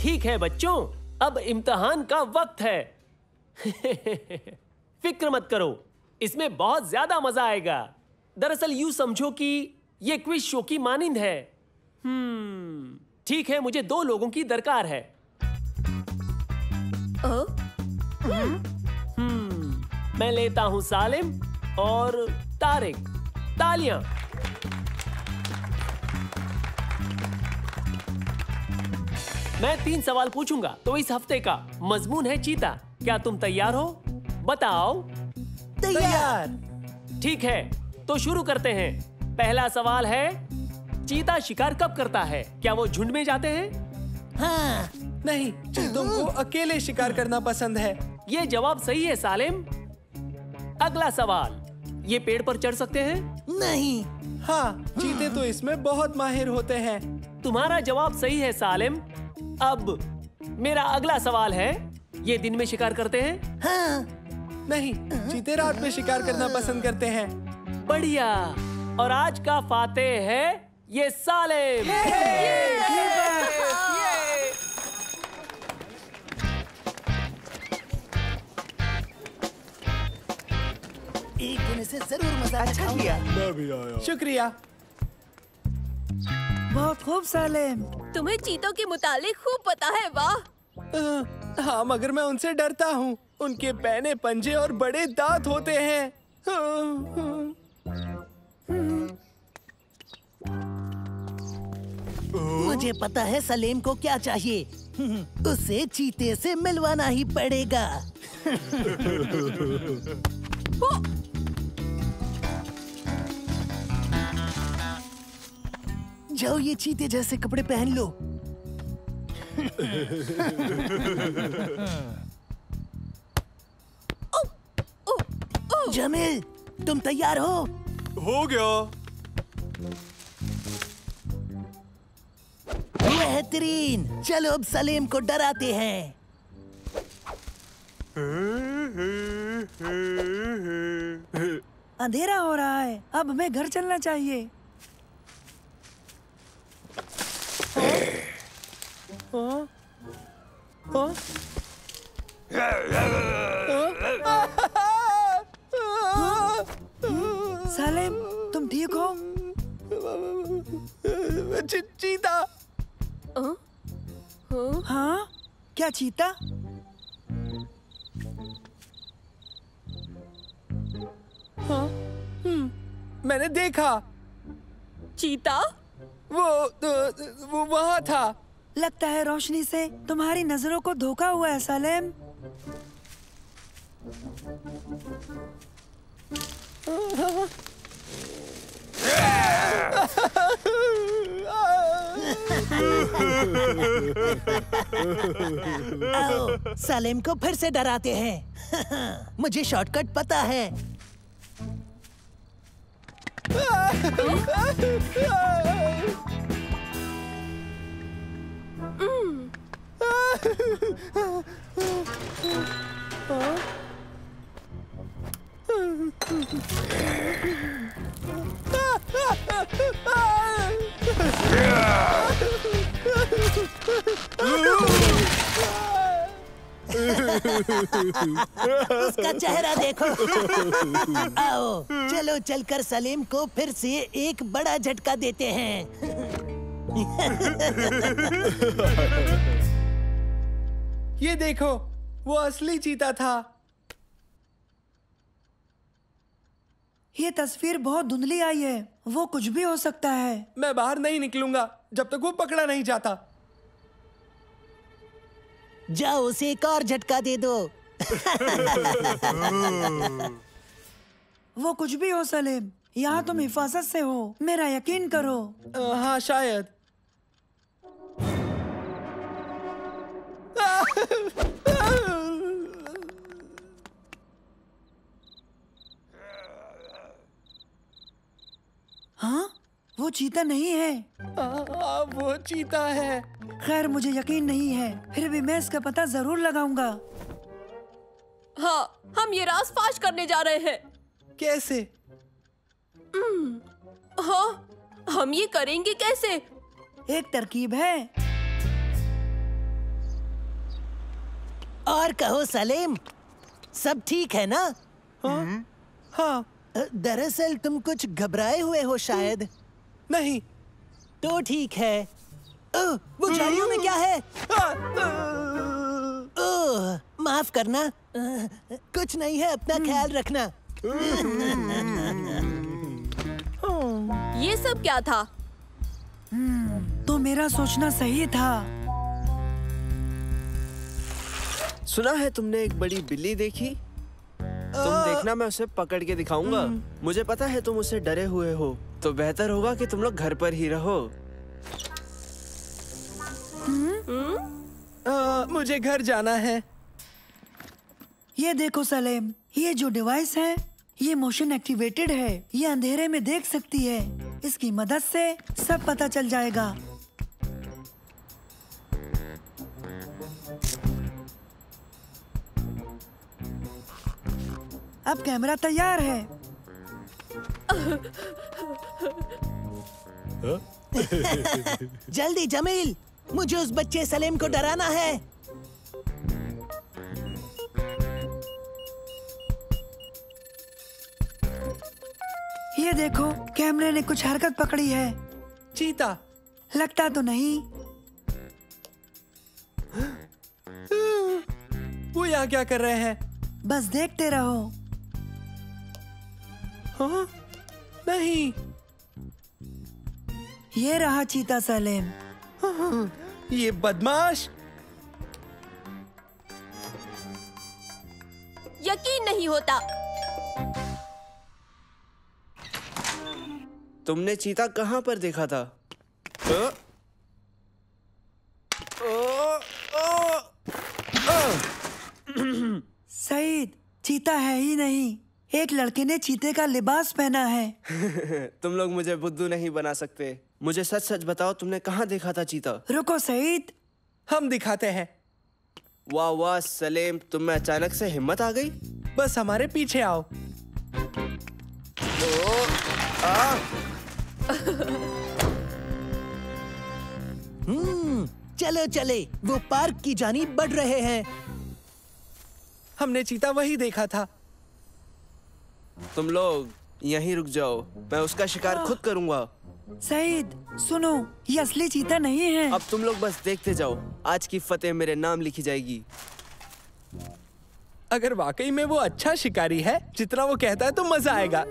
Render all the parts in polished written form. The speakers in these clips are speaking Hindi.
ठीक है बच्चों, अब इम्तिहान का वक्त है। फिक्र मत करो, इसमें बहुत ज्यादा मजा आएगा। दरअसल यूं समझो कि ये क्विज शो की मानिंद है। ठीक है, मुझे 2 लोगों की दरकार है। मैं लेता हूं सालिम और तारिक। तालियां। मैं 3 सवाल पूछूंगा, तो इस हफ्ते का मजमून है चीता। क्या तुम तैयार हो? बताओ। तैयार। ठीक है, तो शुरू करते हैं। पहला सवाल है, चीता शिकार कब करता है? क्या वो झुंड में जाते हैं? हाँ। नहीं, चीतों को अकेले शिकार करना पसंद है। ये जवाब सही है सालिम। अगला सवाल, ये पेड़ पर चढ़ सकते हैं? नहीं। हाँ, चीते तो इसमें बहुत माहिर होते हैं। तुम्हारा जवाब सही है सालिम। अब मेरा अगला सवाल है, ये दिन में शिकार करते हैं? हाँ। नहीं, चीते रात में शिकार करना पसंद करते हैं। बढ़िया। और आज का फातेह है ये सालिम। एक दिन इसे जरूर मजा आएगा। मैं भी आया। शुक्रिया। बहुत खूब सालिम। तुम्हें चीतों के मुतालिक खूब पता है। वाह। हाँ, मगर मैं उनसे डरता हूँ। उनके पैने पंजे और बड़े दांत होते हैं। मुझे पता है सलीम को क्या चाहिए। उसे चीते से मिलवाना ही पड़ेगा। जाओ, ये चीते जैसे कपड़े पहन लो। जमील, तुम तैयार हो? हो गया। बेहतरीन। चलो अब सलीम को डराते हैं। अंधेरा हो रहा है, अब हमें घर चलना चाहिए। सालिम, तुम ठीक हो? चीता। हाँ, क्या चीता? हाँ, मैंने देखा। चीता? वो वहाँ था। लगता है रोशनी से तुम्हारी नजरों को धोखा हुआ है सालिम। आओ, सलीम को फिर से डराते हैं। मुझे शॉर्टकट पता है। उसका चेहरा देखो। आओ, चलो चलकर सलीम को फिर से एक बड़ा झटका देते हैं। ये देखो, वो असली चीता था। ये तस्वीर बहुत धुंधली आई है, वो कुछ भी हो सकता है। मैं बाहर नहीं निकलूंगा जब तक वो पकड़ा नहीं जाता। जाओ, उसे एक और झटका दे दो। वो कुछ भी हो सलीम, यहाँ तुम हिफाजत से हो, मेरा यकीन करो। हाँ, शायद। हाँ, वो चीता नहीं है। वो चीता है। खैर, मुझे यकीन नहीं है, फिर भी मैं इसका पता जरूर लगाऊंगा। हाँ, हम ये राज फाश करने जा रहे हैं। कैसे? हाँ, हम ये करेंगे कैसे? एक तरकीब है। और कहो सलीम, सब ठीक है ना? हाँ। दरअसल तुम कुछ घबराए हुए हो शायद। नहीं। तो ठीक है। वो झाड़ियों में क्या है? ओह, माफ करना। कुछ नहीं है, अपना ख्याल रखना। ये सब क्या था? तो मेरा सोचना सही था। सुना है तुमने एक बड़ी बिल्ली देखी? तुम देखना, मैं उसे पकड़ के दिखाऊंगा। मुझे पता है तुम उससे डरे हुए हो, तो बेहतर होगा कि तुम लोग घर पर ही रहो। मुझे घर जाना है। ये देखो सलेम, ये जो डिवाइस है ये मोशन एक्टिवेटेड है। ये अंधेरे में देख सकती है। इसकी मदद से सब पता चल जाएगा। अब कैमरा तैयार है। जल्दी जमील, मुझे उस बच्चे सलीम को डराना है। ये देखो, कैमरे ने कुछ हरकत पकड़ी है। चीता। लगता तो नहीं। वो यहाँ क्या कर रहे हैं? बस देखते रहो। हाँ? नहीं। ये रहा चीता सलेम। ये बदमाश। यकीन नहीं होता। तुमने चीता कहाँ पर देखा था? सईद, चीता है ही नहीं। एक लड़के ने चीते का लिबास पहना है। तुम लोग मुझे बुद्धू नहीं बना सकते। मुझे सच सच बताओ, तुमने कहाँ देखा था चीता? रुको सईद, हम दिखाते हैं। वाह वाह सलेम, तुम में अचानक से हिम्मत आ गई। बस हमारे पीछे आओ। चलो चले, वो पार्क की जानीब बढ़ रहे हैं। हमने चीता वही देखा था। तुम लोग यहीं रुक जाओ, मैं उसका शिकार खुद करूंगा। सईद सुनो, ये असली चीता नहीं है। अब तुम लोग बस देखते जाओ, आज की फतेह मेरे नाम लिखी जाएगी। अगर वाकई में वो अच्छा शिकारी है जितना वो कहता है तो मजा आएगा।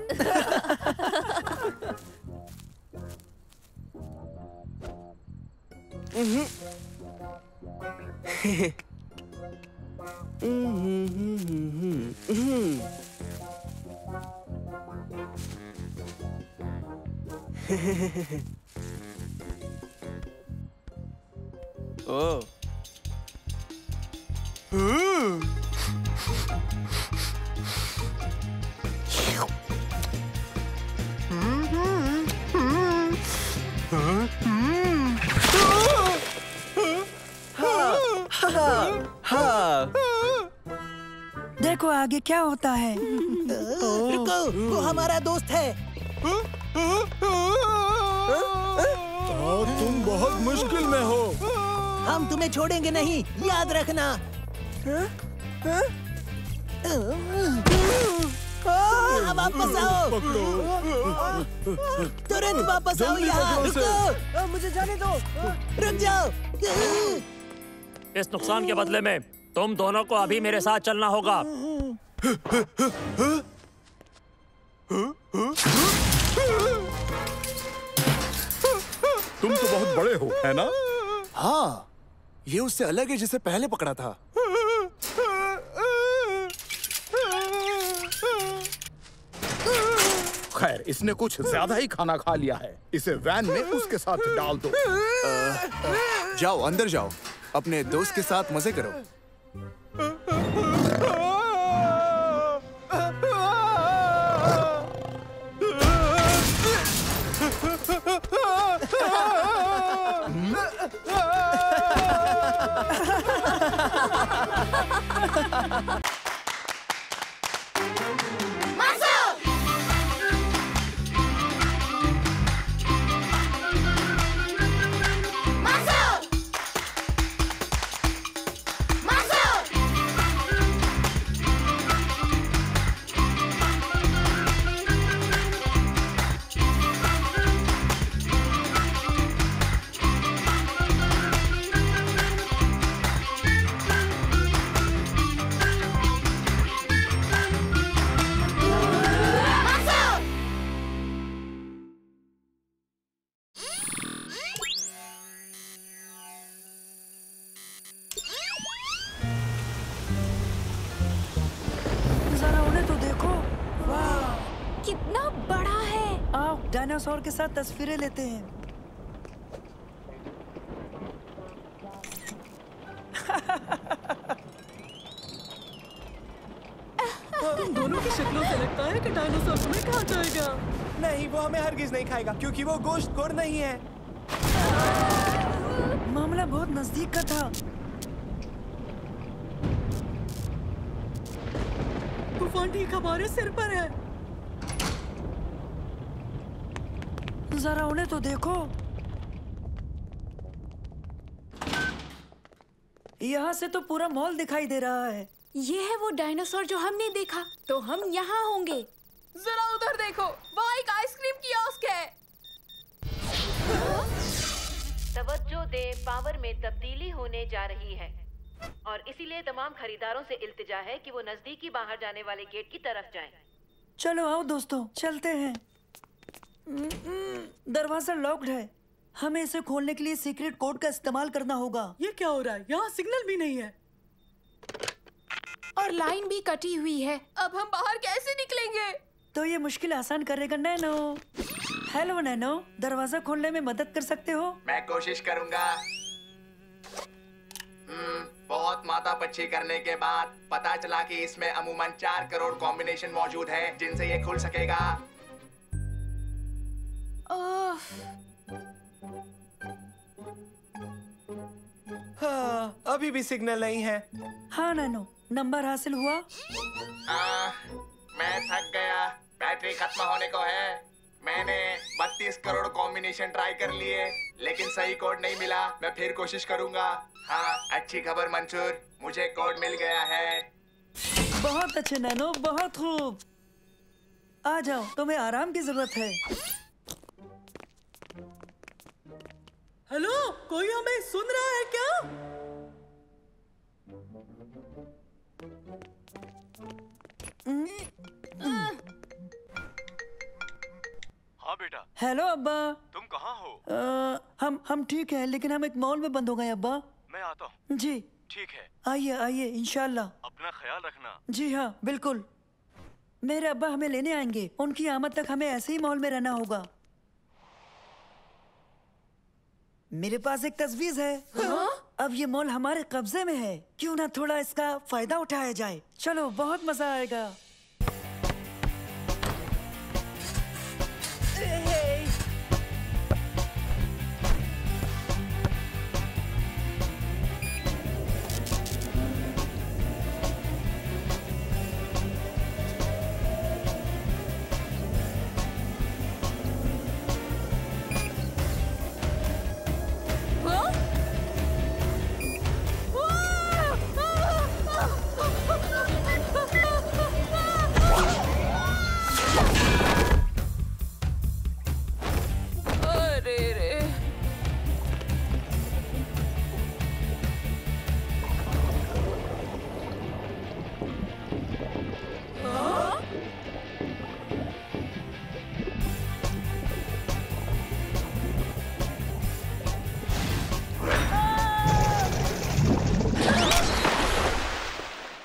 ओह, देखो आगे क्या होता है। रुको, वो हमारा दोस्त है। तुम बहुत मुश्किल में हो। हम तुम्हें छोड़ेंगे नहीं, याद रखना। वापस आओ, तुरंत वापस आओ यहाँ। रुको, मुझे जाने दो। रुक जाओ। इस नुकसान के बदले में तुम दोनों को अभी मेरे साथ चलना होगा। तुम तो बहुत बड़े हो, है ना? हाँ, ये उससे अलग है जिसे पहले पकड़ा था। खैर, इसने कुछ ज्यादा ही खाना खा लिया है। इसे वैन में उसके साथ डाल दो। जाओ, अंदर जाओ, अपने दोस्त के साथ मजे करो। कितना बड़ा है। आओ डायनासोर के साथ तस्वीरें लेते हैं। तुम दोनों की शक्लों से लगता है कि डायनासोर तुम्हें खा जाएगा। नहीं, वो हमें हरगिज नहीं खाएगा क्योंकि वो गोश्तखोर नहीं है। मामला बहुत नजदीक का था। तूफान ठीक हमारे सिर पर है। जरा उन्हें तो देखो। यहाँ से तो पूरा मॉल दिखाई दे रहा है। ये है वो डायनासोर जो हमने देखा, तो हम यहाँ होंगे। जरा उधर देखो, वहाँ एक आइसक्रीम कियोस्क है। तवज्जो दे, पावर में तब्दीली होने जा रही है और इसीलिए तमाम खरीदारों से इल्तिजा है कि वो नजदीकी बाहर जाने वाले गेट की तरफ जाएं। चलो आओ दोस्तों, चलते हैं। दरवाजा लॉक्ड है। हमें इसे खोलने के लिए सीक्रेट कोड का इस्तेमाल करना होगा। ये क्या हो रहा है? यहाँ सिग्नल भी नहीं है और लाइन भी कटी हुई है। अब हम बाहर कैसे निकलेंगे? तो ये मुश्किल आसान करेगा नैनो। हेलो नैनो, दरवाजा खोलने में मदद कर सकते हो? मैं कोशिश करूंगा। बहुत माथापच्ची करने के बाद पता चला कि इसमें अमूमन 4 करोड़ कॉम्बिनेशन मौजूद हैं जिनसे ये खुल सकेगा। हाँ, अभी भी सिग्नल नहीं है। हाँ नैनो, नंबर हासिल हुआ? मैं थक गया, बैटरी खत्म होने को है। मैंने 32 करोड़ कॉम्बिनेशन ट्राई कर लिए लेकिन सही कोड नहीं मिला। मैं फिर कोशिश करूंगा। हाँ, अच्छी खबर मंसूर, मुझे कोड मिल गया है। बहुत अच्छे नैनो, बहुत खूब। आ जाओ, तुम्हें आराम की जरूरत है। हेलो, कोई हमें सुन रहा है क्या? हाँ बेटा। हेलो अब्बा। तुम कहाँ हो? हम ठीक हैं, लेकिन हम एक मॉल में बंद हो गए अब्बा। मैं आता हूँ। जी ठीक है। आइए आइए, इंशाल्लाह। अपना ख्याल रखना। जी हाँ, बिल्कुल। मेरे अब्बा हमें लेने आएंगे। उनकी आमद तक हमें ऐसे ही मॉल में रहना होगा। मेरे पास एक तजवीज है। हाँ? अब ये मॉल हमारे कब्जे में है, क्यों ना थोड़ा इसका फायदा उठाया जाए। चलो, बहुत मजा आएगा।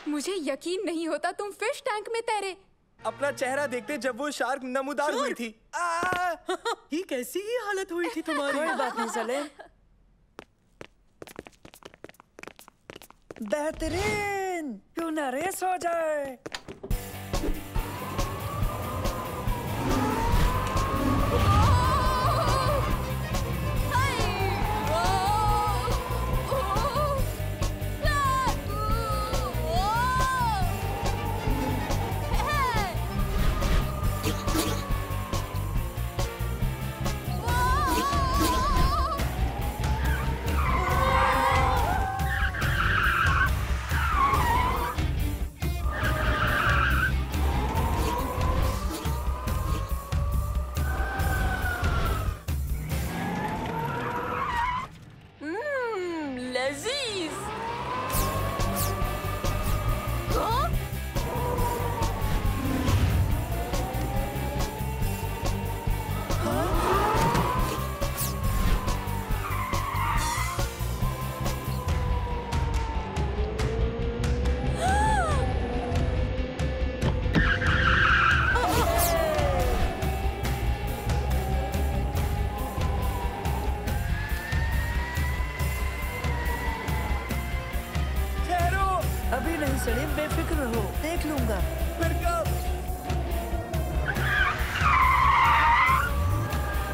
मुझे यकीन नहीं होता तुम फिश टैंक में तैरे। अपना चेहरा देखते जब वो शार्क नमूदार हुई थी। ये कैसी ही हालत हुई थी तुम्हारी? कोई बात नहीं सलेम। बेहतरीन, क्यों ना रेस हो जाए। बेफिक्र रहो, देख लूंगा।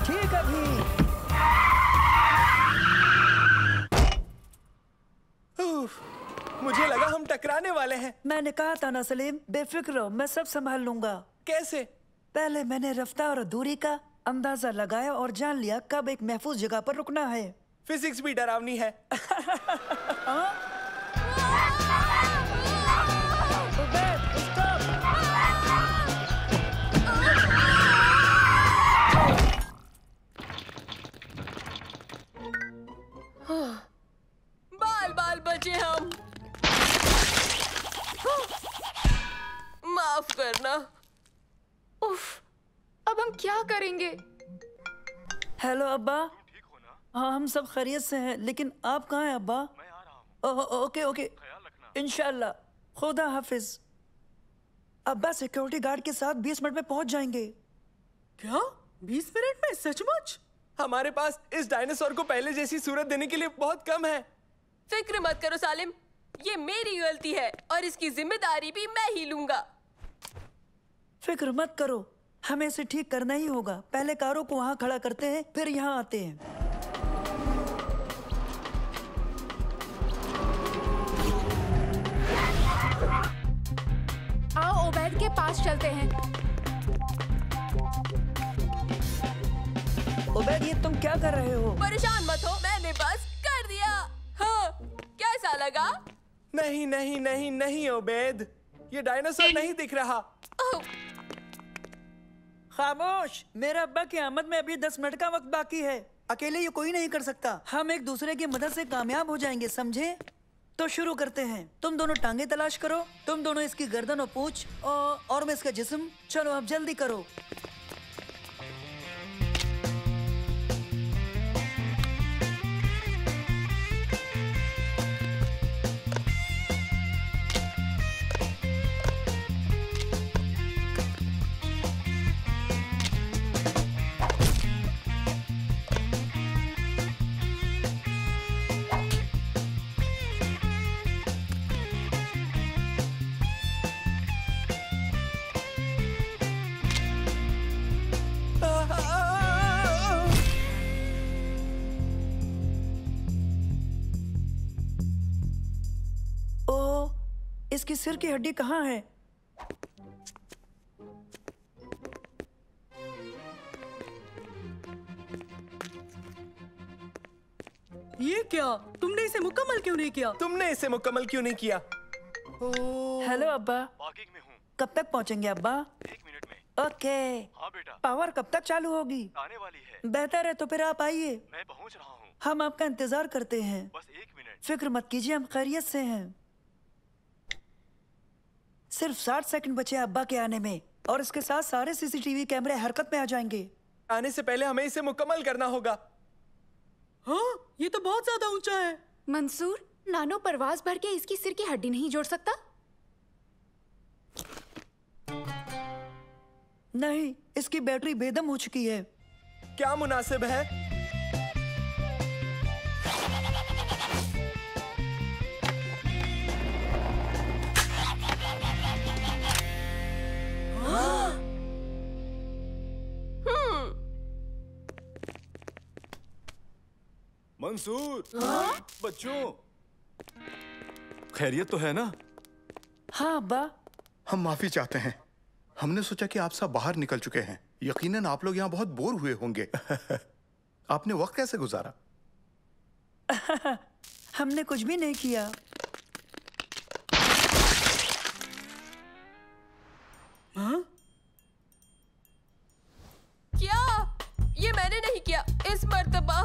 ठीक अभी। मुझे लगा हम टकराने वाले हैं। मैंने कहा था ना सलीम, बेफिक्र रहो, मैं सब संभाल लूंगा। कैसे? पहले मैंने रफ्तार और दूरी का अंदाजा लगाया और जान लिया कब एक महफूज जगह पर रुकना है। फिजिक्स भी डरावनी है। बाल बाल बचे हम। माफ करना। उफ, अब हम क्या करेंगे? हेलो अब्बा। हाँ हम सब खैरियत से हैं, लेकिन आप कहाँ हैं अब्बा? मैं आ रहा हूँ। ओके ओके, इंशाल्लाह, खुदा हाफिज। अब्बा सिक्योरिटी गार्ड के साथ 20 मिनट में पहुंच जाएंगे। क्या 20 मिनट में? सचमुच? हमारे पास इस डायनासोर को पहले जैसी सूरत देने के लिए बहुत कम है। फिक्र मत करो सालिम, ये मेरी गलती है और इसकी जिम्मेदारी भी मैं ही लूंगा। फिक्र मत करो, हमें इसे ठीक करना ही होगा। पहले कारों को वहाँ खड़ा करते हैं, फिर यहाँ आते हैं। आओ ओबैद के पास चलते हैं। ओबैद, ये तुम क्या कर रहे हो? परेशान मत हो, मैंने बस कर दिया। हाँ, कैसा लगा? नहीं नहीं नहीं नहीं ओबैद, ये डायनासोर नहीं दिख रहा। खामोश, मेरे अब्बा की आमद में अभी 10 मिनट का वक्त बाकी है। अकेले ये कोई नहीं कर सकता। हम एक दूसरे की मदद से कामयाब हो जाएंगे, समझे? तो शुरू करते हैं। तुम दोनों टांगे तलाश करो, तुम दोनों इसकी गर्दन और पूंछ और मैं इसका जिस्म। चलो अब जल्दी करो। इसकी सिर की हड्डी कहाँ है? ये क्या? तुमने इसे मुकम्मल क्यों नहीं किया? तुमने इसे मुकम्मल क्यों नहीं किया? हेलो अब्बा। पार्किंग में हूँ। कब तक पहुँचेंगे अब्बा? 1 मिनट में। ओके। हाँ बेटा। पावर कब तक चालू होगी? आने वाली है। बेहतर है, तो फिर आप आइए। मैं पहुँच रहा हूँ। हम आपका इंतजार करते हैं। बस 1 मिनट। फिक्र मत कीजिए, हम खैरियत से हैं। सिर्फ 60 सेकंड बचे अब्बा के आने में, और इसके साथ सारे सीसीटीवी कैमरे हरकत में आ जाएंगे। आने से पहले हमें इसे मुकम्मल करना होगा। हाँ, ये तो बहुत ज्यादा ऊंचा है। मंसूर, नानो परवाज भर के इसकी सिर की हड्डी नहीं जोड़ सकता? नहीं, इसकी बैटरी बेदम हो चुकी है। क्या मुनासिब है? मंसूर, बच्चों, खैरियत तो है ना? हाँ अब्बा। हम माफी चाहते हैं, हमने सोचा कि आप सब बाहर निकल चुके हैं। यकीनन आप लोग यहाँ बहुत बोर हुए होंगे। आपने वक्त कैसे गुजारा? हमने कुछ भी नहीं किया। हाँ? क्या? ये मैंने नहीं किया इस मर्तबा।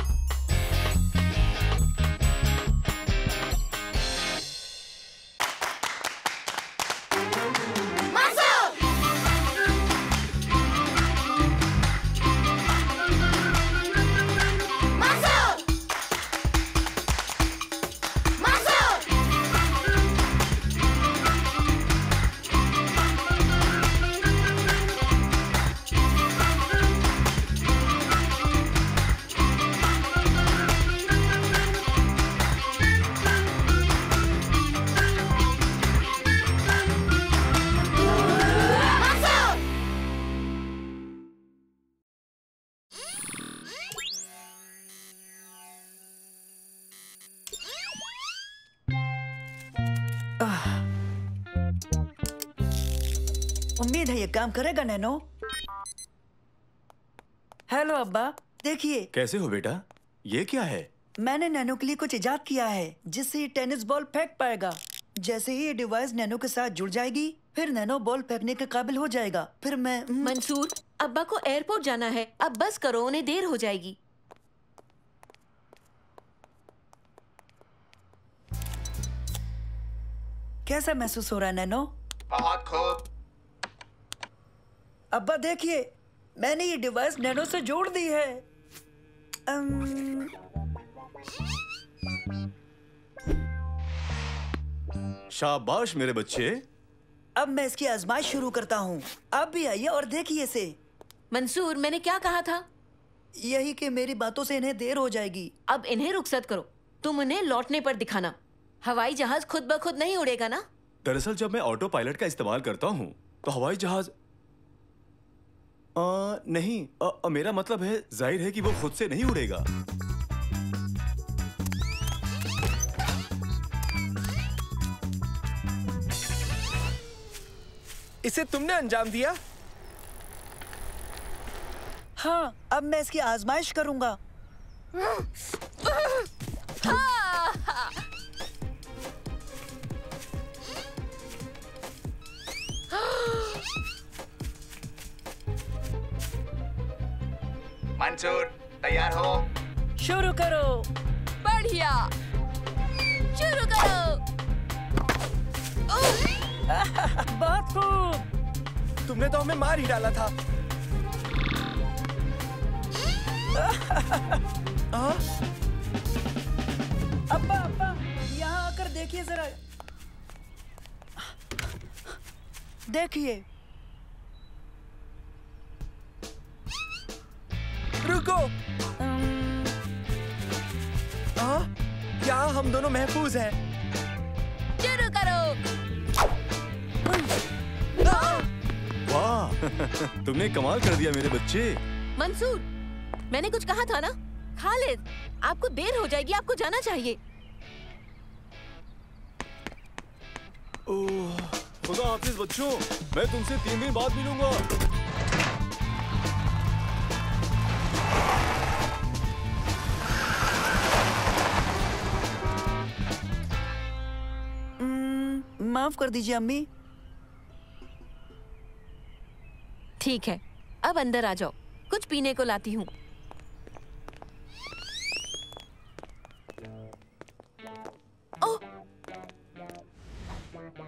उम्मीद है ये काम करेगा नैनो। हेलो अब्बा, देखिए। कैसे हो बेटा? ये क्या है? मैंने नैनो के लिए कुछ इजाद किया है जिससे ये टेनिस बॉल फेंक पाएगा। जैसे ही ये डिवाइस नैनो के साथ जुड़ जाएगी, फिर नैनो बॉल फेंकने के काबिल हो जाएगा। फिर मैं मंसूर, अब्बा को एयरपोर्ट जाना है, अब बस करो, उन्हें देर हो जाएगी। कैसा महसूस हो रहा है नैनो? बहुत खूब। अब्बा देखिए, मैंने ये डिवाइस नैनो से जोड़ दी है। शाबाश मेरे बच्चे। अब मैं इसकी आजमाइश शुरू करता हूँ। आप भी आइए और देखिए इसे। मंसूर, मैंने क्या कहा था? यही कि मेरी बातों से इन्हें देर हो जाएगी। अब इन्हें रुखसत करो, तुम उन्हें लौटने पर दिखाना। हवाई जहाज खुद ब खुद नहीं उड़ेगा ना? दरअसल जब मैं ऑटो पायलट का इस्तेमाल करता हूँ तो हवाई जहाज नहीं, मेरा मतलब है जाहिर है कि वो खुद से नहीं उड़ेगा। इसे तुमने अंजाम दिया? हाँ, अब मैं इसकी आजमाइश करूंगा। मंसूर, तैयार हो? शुरू करो। बढ़िया, शुरू करो। बहुत खूब। तुमने तो हमें मार ही डाला था। अब्बा अब्बा, यहाँ आकर देखिए जरा। देखिए। रुको। क्या हम दोनों महफूज हैं? शुरू करो। वाह, तुमने कमाल कर दिया मेरे बच्चे। मंसूर, मैंने कुछ कहा था ना? खालिद, आपको देर हो जाएगी, आपको जाना चाहिए। खुदा हाफिज बच्चों, मैं तुमसे 3 दिन बाद मिलूंगा। माफ कर दीजिए अम्मी। ठीक है, अब अंदर आ जाओ, कुछ पीने को लाती हूँ।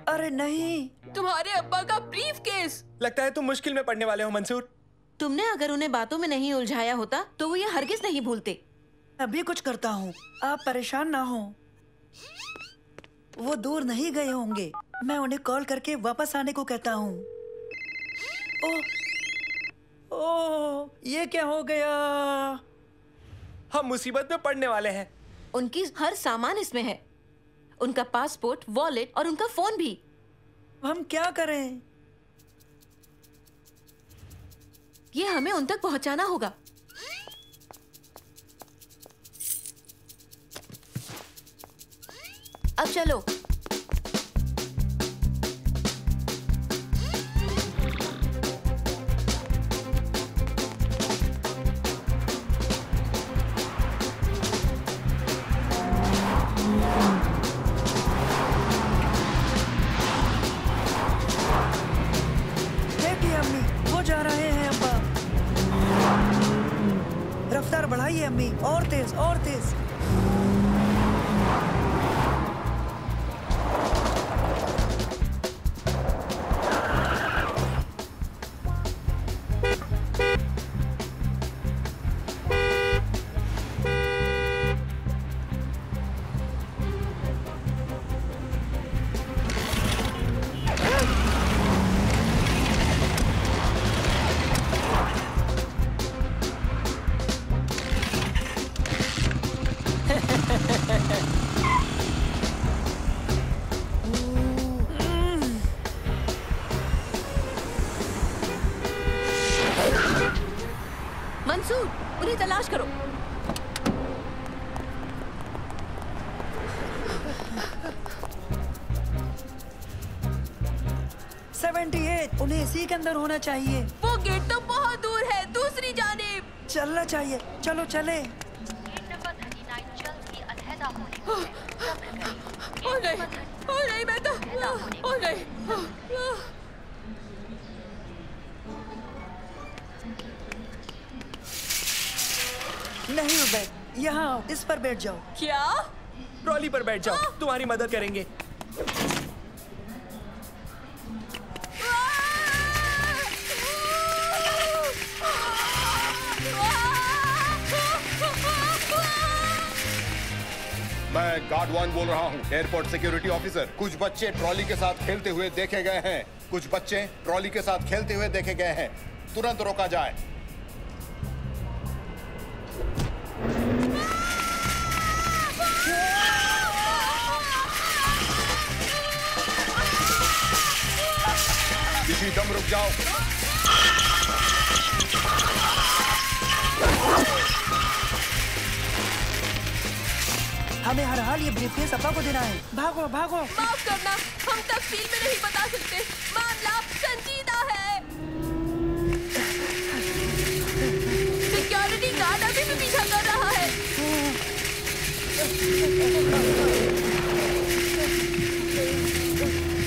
अरे नहीं, तुम्हारे अब्बा का ब्रीफकेस। लगता है तुम मुश्किल में पड़ने वाले हो मंसूर। तुमने अगर उन्हें बातों में नहीं उलझाया होता तो वो ये हरगिज नहीं भूलते। अभी कुछ करता हूँ, आप परेशान ना हो। वो दूर नहीं गए होंगे, मैं उन्हें कॉल करके वापस आने को कहता हूँ। ओह, ये क्या हो गया? हम मुसीबत में पड़ने वाले हैं। उनकी हर सामान इसमें है, उनका पासपोर्ट, वॉलेट और उनका फोन भी। हम क्या करें? ये हमें उन तक पहुंचाना होगा। अब चलो। देखिए अम्मी, वो जा रहे हैं। अब्बा, रफ्तार बढ़ाइए अम्मी, और तेज और तेज। मंसूर, उन्हें तलाश करो। 78 उन्हें इसी के अंदर होना चाहिए। वो गेट तो बहुत दूर है, दूसरी जानिब। चलना चाहिए, चलो चले। ओ नहीं, मैं तो ओ नहीं। नहीं उबैद, यहाँ आओ, इस पर बैठ जाओ। क्या? ट्रॉली पर बैठ जाओ, तुम्हारी मदद करेंगे। मैं गार्ड 1 बोल रहा हूँ, एयरपोर्ट सिक्योरिटी ऑफिसर। कुछ बच्चे ट्रॉली के साथ खेलते हुए देखे गए हैं। कुछ बच्चे ट्रॉली के साथ खेलते हुए देखे गए हैं। तुरंत रोका जाए। किसी दम रुक जाओ। हमें हर हाल ये ब्रीफकेस अब्बा को देना है। भागो भागो। माफ करना, हम तफसील में नहीं बता सकते। मामला संजीदा है। सिक्योरिटी गार्ड अभी भी पीछा कर रहा है।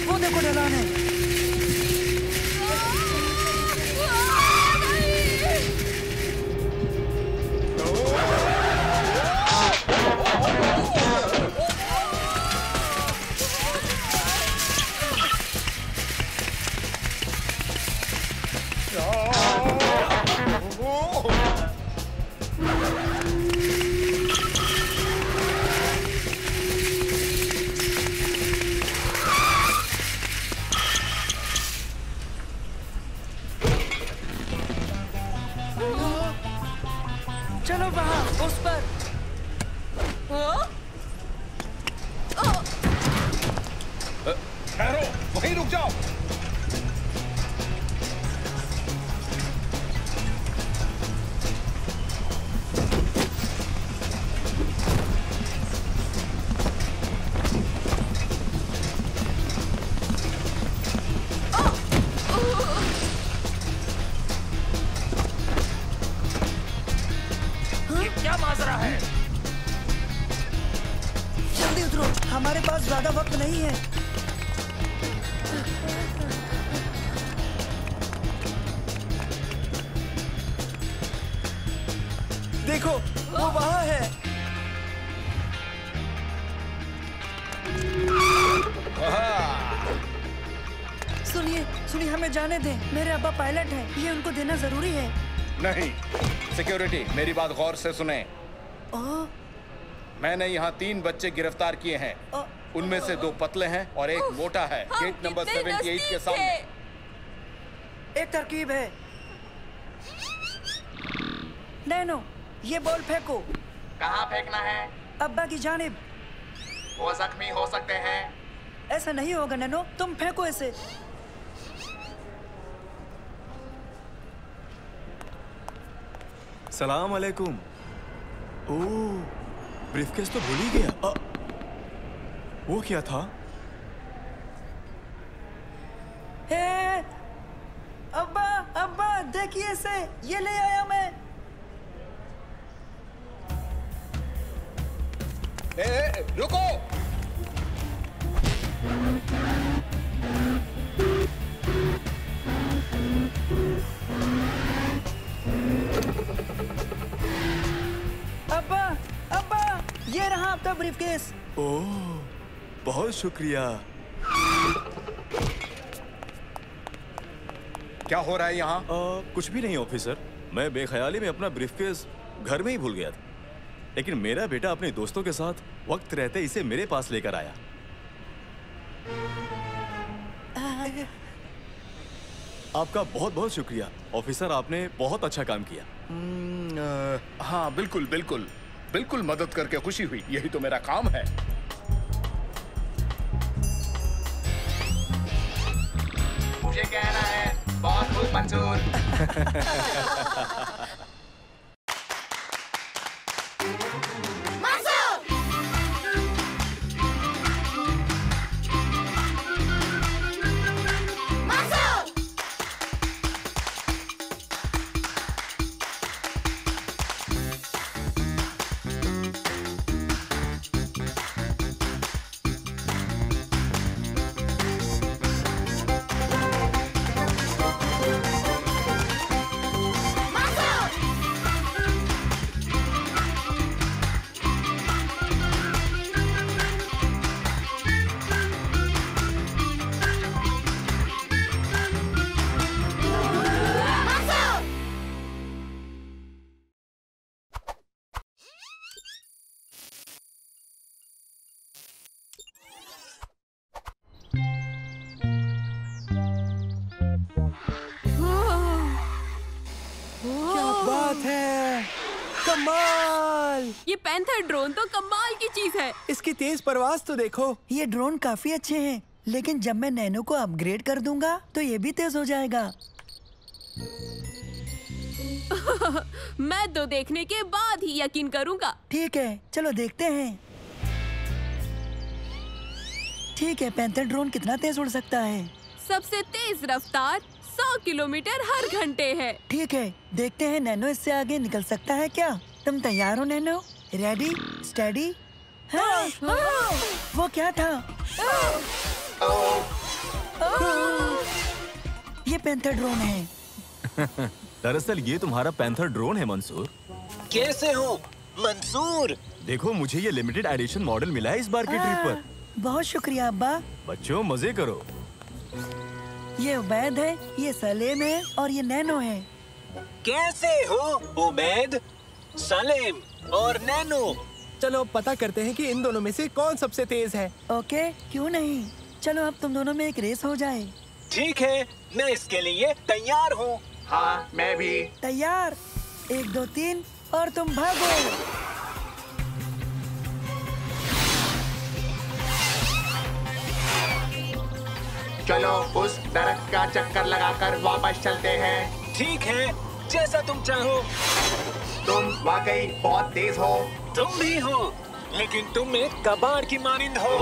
वो देखो ढलान है। चलो वहाँ उस पर। ठहरो, वहीं रुक जाओ। क्या माजरा है? जल्दी उतरो, हमारे पास ज्यादा वक्त नहीं है। देखो, वो वहाँ है। सुनिए, सुनिए, हमें जाने दें। मेरे अब्बा पायलट हैं, ये उनको देना जरूरी है। नहीं, सिक्योरिटी, मेरी बात गौर से सुने। मैंने यहाँ 3 बच्चे गिरफ्तार किए हैं। उनमें से 2 पतले हैं और एक मोटा है। गेट नंबर 78 के सामने। एक तरकीब है। नैनो, ये बॉल फेंको। कहाँ फेंकना है? अब्बा की जानिब। वो जख्मी हो सकते हैं। ऐसा नहीं होगा नैनो, तुम फेंको इसे। सलाम अलैकुम। ओह, ब्रीफकेस तो भूल ही गया। वो क्या था? हे, अब्बा, अब्बा, देखिए इसे, ये ले आया मैं। रुको। अब्बा, अब्बा, ये रहा आपका ब्रीफकेस। ओह, बहुत शुक्रिया। क्या हो रहा है यहाँ? कुछ भी नहीं ऑफिसर, मैं बेख्याली में अपना ब्रीफकेस घर में ही भूल गया था। लेकिन मेरा बेटा अपने दोस्तों के साथ वक्त रहते इसे मेरे पास लेकर आया। आपका बहुत बहुत शुक्रिया ऑफिसर, आपने बहुत अच्छा काम किया। हाँ, बिल्कुल बिल्कुल बिल्कुल, मदद करके खुशी हुई। यही तो मेरा काम है। मुझे कहना है बहुत खूब मंजूर। मासूम! बात है, कमाल! ये पैंथर ड्रोन तो कमाल की चीज है। इसकी तेज परवाज तो देखो। ये ड्रोन काफी अच्छे हैं, लेकिन जब मैं नैनो को अपग्रेड कर दूंगा तो ये भी तेज हो जाएगा। मैं तो देखने के बाद ही यकीन करूंगा। ठीक है, चलो देखते हैं। ठीक है, पैंथर ड्रोन कितना तेज उड़ सकता है? सबसे तेज रफ्तार 100 किलोमीटर हर घंटे है। ठीक है, देखते हैं नैनो इससे आगे निकल सकता है क्या। तुम तैयार हो नैनो? Ready, steady. हाँ, वो क्या था? ये पैंथर ड्रोन है। दरअसल ये तुम्हारा पैंथर ड्रोन है मंसूर। कैसे हो मंसूर? देखो मुझे ये लिमिटेड एडिशन मॉडल मिला है इस बार की ट्रिप पर। बहुत शुक्रिया अब्बा। बच्चों मजे करो। ये उबैद है, ये सलेम है और ये नैनो है। कैसे हो उबैद, सलेम और नैनो? चलो अब पता करते हैं कि इन दोनों में से कौन सबसे तेज है। ओके, क्यों नहीं। चलो अब तुम दोनों में एक रेस हो जाए। ठीक है, मैं इसके लिए तैयार हूँ। हाँ, मैं भी। तैयार, 1 2 3 और तुम भागो। चलो उस दरख्त का चक्कर लगाकर वापस चलते हैं। ठीक है, जैसा तुम चाहो। तुम वाकई बहुत तेज हो। तुम भी हो, लेकिन तुम एक कबाड़ की मानिंद हो।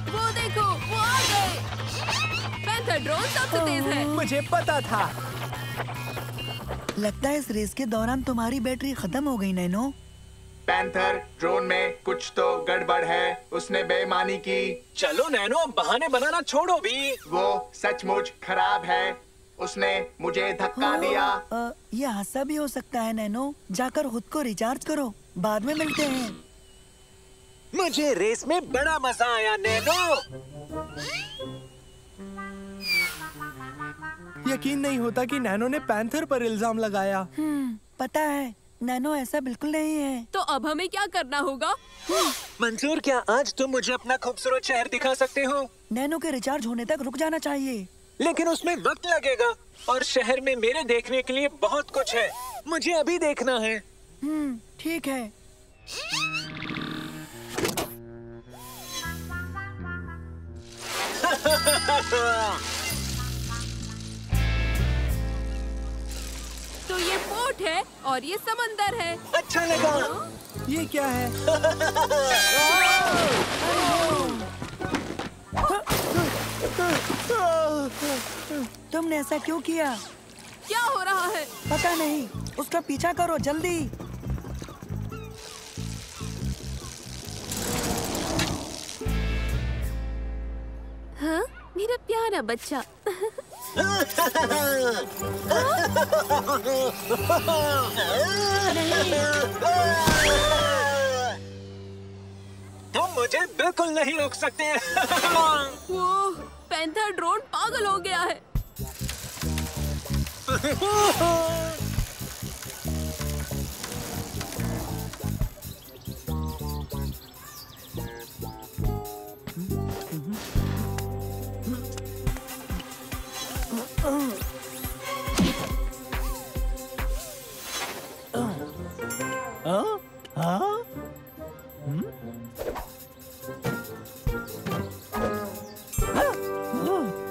वो देखो, वो आ गए। पैंथर ड्रोन सबसे तेज है। मुझे पता था। लगता है इस रेस के दौरान तुम्हारी बैटरी खत्म हो गई नैनो। पैंथर ड्रोन में कुछ तो गड़बड़ है। उसने बेईमानी की। चलो नैनो, बहाने बनाना छोड़ो भी। वो सचमुच खराब है। उसने मुझे धक्का दिया। ये हादसा भी हो सकता है नैनो। जाकर खुद को रिचार्ज करो, बाद में मिलते हैं। मुझे रेस में बड़ा मजा आया नैनो। यकीन नहीं होता कि नैनो ने पैंथर पर इल्जाम लगाया। पता है, नैनो ऐसा बिल्कुल नहीं है। तो अब हमें क्या करना होगा? मंसूर, क्या आज तुम मुझे अपना खूबसूरत शहर दिखा सकते हो? नैनो के रिचार्ज होने तक रुक जाना चाहिए। लेकिन उसमें वक्त लगेगा और शहर में मेरे देखने के लिए बहुत कुछ है। मुझे अभी देखना है। ठीक है। तो ये पोर्ट है और ये समंदर है। अच्छा लगा। ये क्या है? तुमने ऐसा क्यों किया? क्या हो रहा है? पता नहीं। उसका पीछा करो जल्दी। हाँ, मेरा प्यारा बच्चा। तुम मुझे बिल्कुल नहीं रोक सकते। वो पैंथर ड्रोन पागल हो गया है।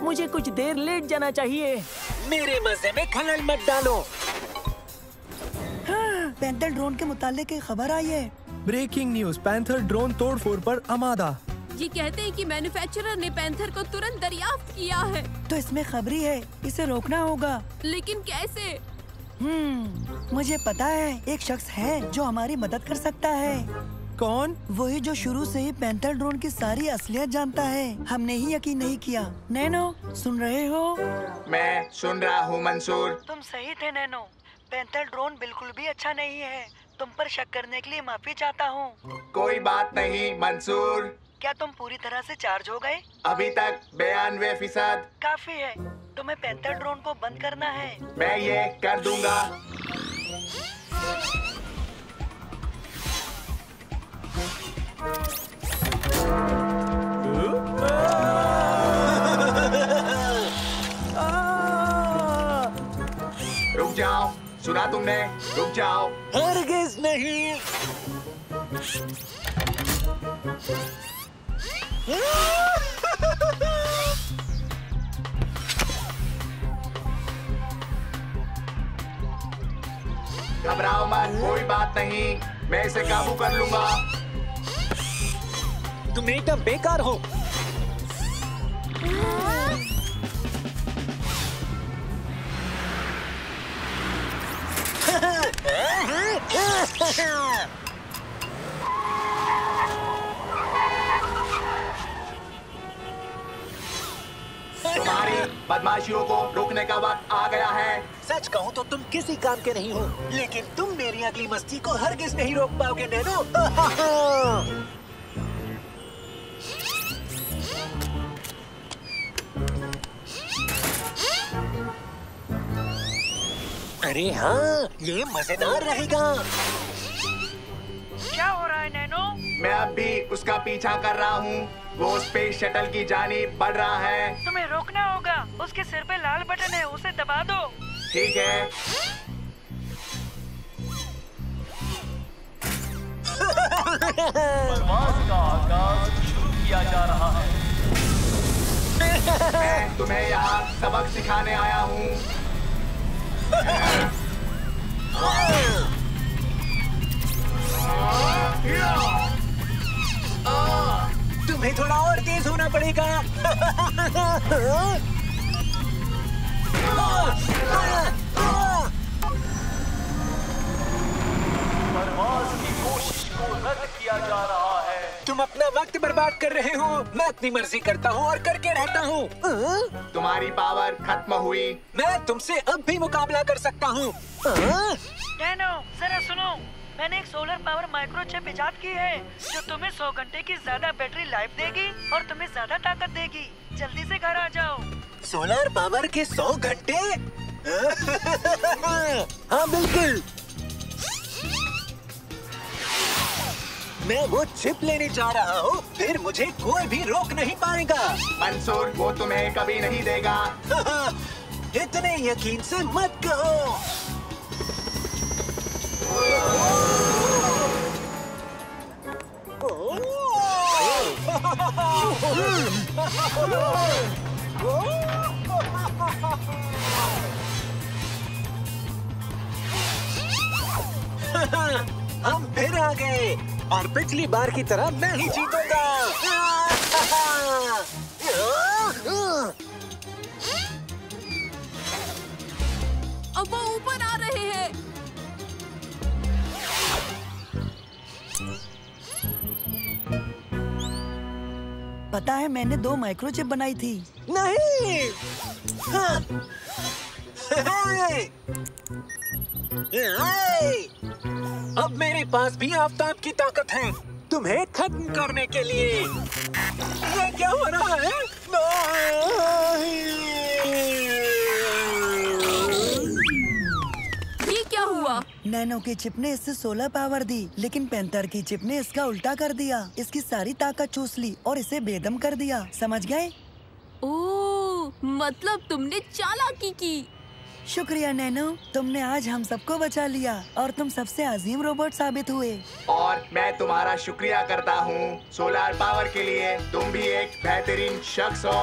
मुझे कुछ देर लेट जाना चाहिए। मेरे मजे में खलल मत डालो। पैंथर ड्रोन के मुतालिक एक खबर आई है। ब्रेकिंग न्यूज, पैंथर ड्रोन तोड़फोड़ पर आमादा। ये कहते हैं कि मैन्युफैक्चरर ने पैंथर को तुरंत दरियाफ्त किया है। तो इसमें खबरी है, इसे रोकना होगा। लेकिन कैसे? मुझे पता है, एक शख्स है जो हमारी मदद कर सकता है। कौन? वही जो शुरू से ही पैंथर ड्रोन की सारी असलियत जानता है। हमने ही यकीन नहीं किया। नैनो, सुन रहे हो? मैं सुन रहा हूँ मंसूर। तुम सही थे नैनो। पैंथर ड्रोन बिल्कुल भी अच्छा नहीं है। तुम पर शक करने के लिए माफी चाहता हूँ। कोई बात नहीं मंसूर। क्या तुम पूरी तरह से चार्ज हो गए? अभी तक 92%। काफी है। तुम्हें पैंथर ड्रोन को बंद करना है। मैं ये कर दूंगा। रुक जाओ, सुना तुमने? रुक जाओ। हरगिज नहीं। घबराओ मत, कोई बात नहीं, मैं इसे काबू कर लूंगा। तुम एकदम बेकार हो। तुम्हारी बदमाशियों को रोकने का वक्त आ गया है। सच कहूँ तो तुम किसी काम के नहीं हो, लेकिन तुम मेरी अगली मस्ती को हरगिज नहीं रोक पाओगे नैनो। अरे हाँ, ये मजेदार रहेगा। क्या हो रहा है नैनो? मैं अब भी उसका पीछा कर रहा हूँ। वो स्पेस शटल की जानिब बढ़ रहा है। तुम्हें रोकना होगा। उसके सिर पे लाल बटन है, उसे दबा दो। ठीक है। प्रवास का आगाज शुरू किया जा रहा है। मैं तुम्हें यहाँ सबक सिखाने आया हूँ। तुम्हें थोड़ा और तेज होना पड़ेगा। प्रवास की कोशिश को रद्द किया जा रहा है। तुम अपना वक्त बर्बाद कर रहे हो। मैं अपनी मर्जी करता हूँ और करके रहता हूँ। तुम्हारी पावर खत्म हुई। मैं तुमसे अब भी मुकाबला कर सकता हूँ। नैनो, जरा सुनो। मैंने एक सोलर पावर माइक्रोचिप इजाद की है जो तुम्हें 100 घंटे की ज्यादा बैटरी लाइफ देगी और तुम्हें ज्यादा ताकत देगी। जल्दी से घर आ जाओ। सोलर पावर के 100 घंटे? हाँ बिल्कुल। मैं वो चिप लेने जा रहा हूँ, फिर मुझे कोई भी रोक नहीं पाएगा। मंसूर, वो तुम्हें कभी नहीं देगा। इतने यकीन से मत कहो। हम फिर आ गए और पिछली बार की तरह मैं ही जीतूंगा। अब वो ऊपर आ रहे हैं। पता है, मैंने 2 माइक्रोचिप बनाई थी। नहीं। अब मेरे पास भी आफताब की ताकत है तुम्हें खत्म करने के लिए। ये क्या हो रहा है? ये क्या हुआ? नैनो की चिप ने इससे 16 पावर दी, लेकिन पैंथर की चिप ने इसका उल्टा कर दिया। इसकी सारी ताकत चूस ली और इसे बेदम कर दिया। समझ गए? ओह, मतलब तुमने चालाकी की। शुक्रिया नैनो, तुमने आज हम सबको बचा लिया और तुम सबसे अजीम रोबोट साबित हुए। और मैं तुम्हारा शुक्रिया करता हूँ। सोलर पावर के लिए तुम भी एक बेहतरीन शख्स हो।